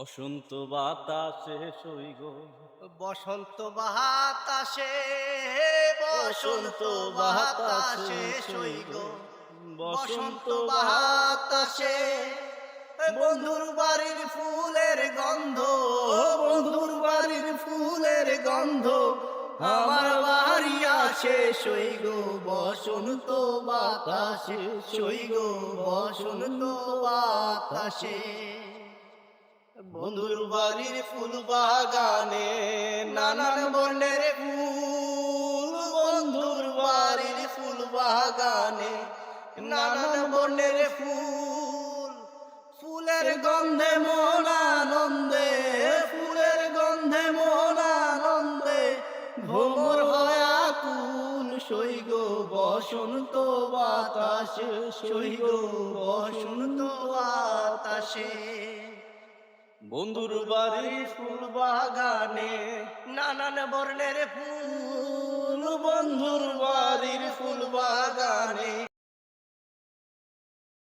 বসন্ত বাতাসে সইগ, বসন্ত বাতাসে বসন্ত বাতাসে সইগ বসন্ত বাতাসে বন্ধুর বাড়ির ফুলের গন্ধ, বন্ধুর বাড়ির ফুলের গন্ধ আমার বাড়ি আসে সইগ বসন্ত বাতাসে সইগ বসন্ত বাতাসে। বন্ধুর বাড়ির ফুল বাগানে নানান বর্ণের ফুল, বন্ধুর বাড়ির ফুল বাগানে নানান বর্ণের ফুল, ফুলের গন্ধে মন আনন্দে, ফুলের গন্ধে মন আনন্দে ভ্রমর হয় আকুল সইগ বসন্ত বাতাসে সইগ বসন্ত বাতাসে। বন্ধুর বাড়ির ফুল বাগানে নানান বর্ণের ফুল, বন্ধুর বাড়ির ফুল বাগানে